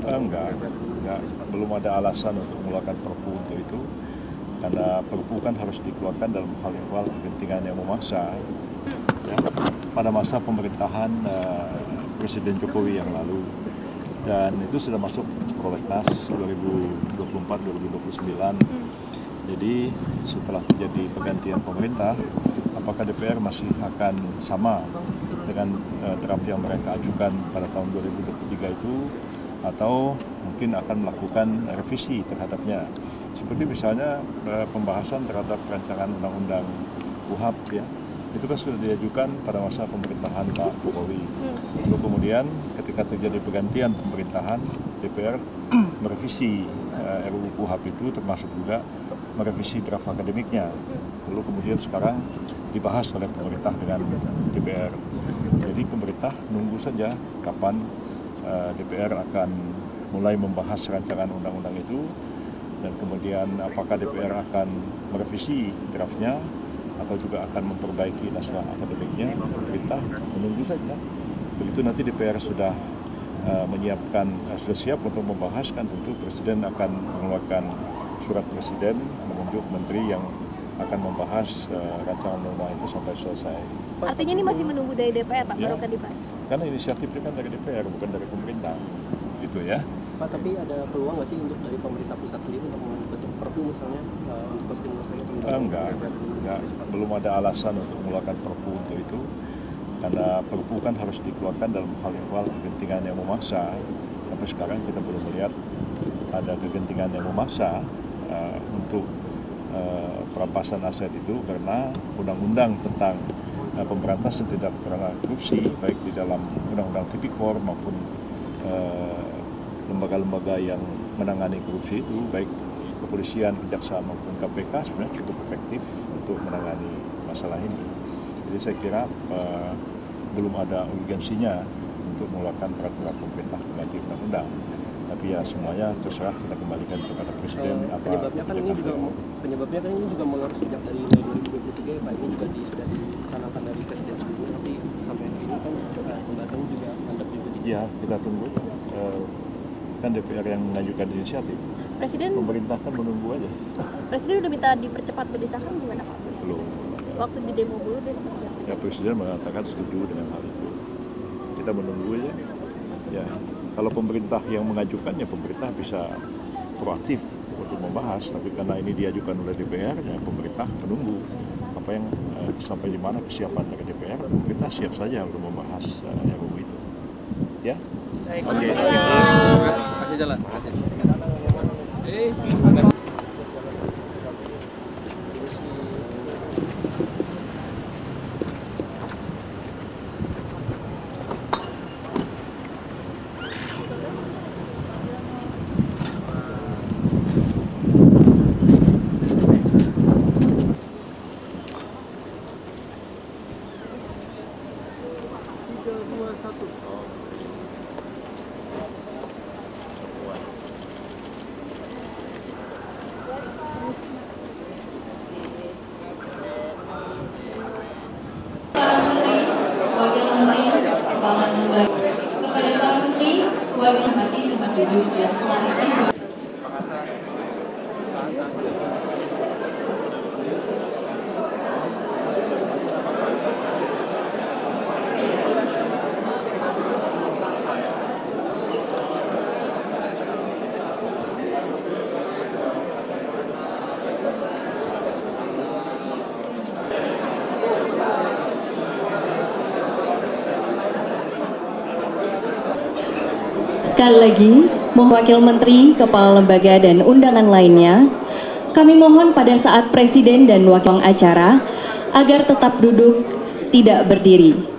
Enggak, belum ada alasan untuk mengeluarkan Perpu untuk itu, karena Perpu kan harus dikeluarkan dalam hal kepentingan yang memaksa. Ya, pada masa pemerintahan Presiden Jokowi yang lalu, dan itu sudah masuk prolegnas 2024-2029. Jadi setelah terjadi pergantian pemerintah, apakah DPR masih akan sama dengan draft yang mereka ajukan pada tahun 2023 itu, atau mungkin akan melakukan revisi terhadapnya, seperti misalnya pembahasan terhadap rancangan undang-undang KUHP, ya, itu kan sudah diajukan pada masa pemerintahan Pak Jokowi. Lalu kemudian ketika terjadi pergantian pemerintahan, DPR merevisi RUU KUHP itu, termasuk juga merevisi draft akademiknya. Lalu kemudian sekarang dibahas oleh pemerintah dengan DPR. Jadi pemerintah nunggu saja kapan DPR akan mulai membahas rancangan undang-undang itu, dan kemudian apakah DPR akan merevisi draftnya atau juga akan memperbaiki naskah akademiknya. Pemerintah menunggu saja. Begitu nanti DPR sudah menyiapkan, sudah siap untuk membahas, kan tentu Presiden akan mengeluarkan surat Presiden menunjuk menteri yang akan membahas rancangan undang-undang itu sampai selesai. Artinya ini masih menunggu dari DPR, Pak, baru akan dibahas? Karena inisiatifnya kan dari DPR, bukan dari pemerintah, gitu ya. Pak, tapi ada peluang nggak sih untuk dari pemerintah pusat sendiri untuk membentuk Perpu misalnya untuk stimulus lagi? Enggak, belum ada alasan untuk mengeluarkan Perpu untuk itu, karena Perpu kan harus dikeluarkan dalam hal kegentingan yang memaksa. Sampai sekarang kita belum melihat ada kegentingan yang memaksa untuk perampasan aset itu, karena undang-undang tentang pemberantasan tindak pidana korupsi, baik di dalam undang-undang Tipikor maupun lembaga-lembaga yang menangani korupsi itu, baik kepolisian, kejaksaan maupun KPK, sebenarnya cukup efektif untuk menangani masalah ini. Jadi saya kira belum ada urgensinya untuk mengeluarkan peraturan pemerintah pengganti undang-undang. Tapi ya semuanya terserah, kita kembalikan kepada Presiden. Penyebabnya kan ini juga molor sejak dari Mei 2023 ya Pak. Ini juga sudah dicanangkan dari Presiden sebelumnya, tapi sampai hari ini kan pembahasannya juga mandek juga. Iya, kita tunggu. Kan DPR yang mengajukan inisiatif. Pemerintah kan menunggu aja. Presiden udah minta dipercepat disahkan, gimana Pak? Belum. Waktu di demo dulu dia seperti apa? Ya, Presiden mengatakan setuju dengan hal itu. Kita menunggu aja. Ya, kalau pemerintah yang mengajukan, ya pemerintah bisa proaktif untuk membahas. Tapi karena ini diajukan oleh DPR, ya pemerintah menunggu apa yang sampai di mana kesiapan dari DPR. Pemerintah siap saja untuk membahas RUU itu. Ya. Oke. Kasih jalan. Kepada para menteri, wakil menteri tempat duduk yang telah ditunjuk. Sekali lagi, mohon wakil menteri, kepala lembaga dan undangan lainnya, kami mohon pada saat presiden dan wakil acara agar tetap duduk, tidak berdiri.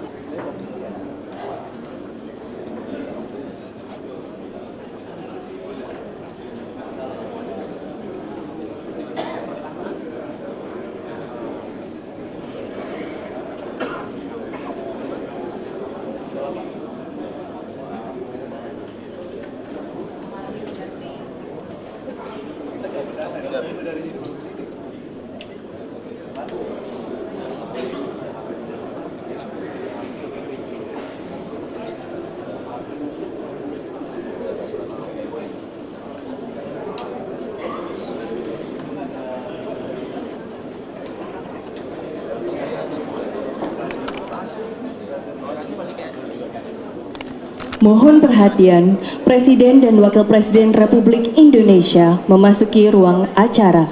Mohon perhatian, Presiden dan Wakil Presiden Republik Indonesia memasuki ruang acara.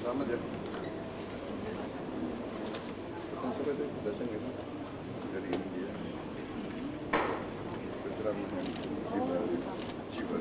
Selamat ya. Sampai itu datang gitu dari India. Keterangan di Ciba.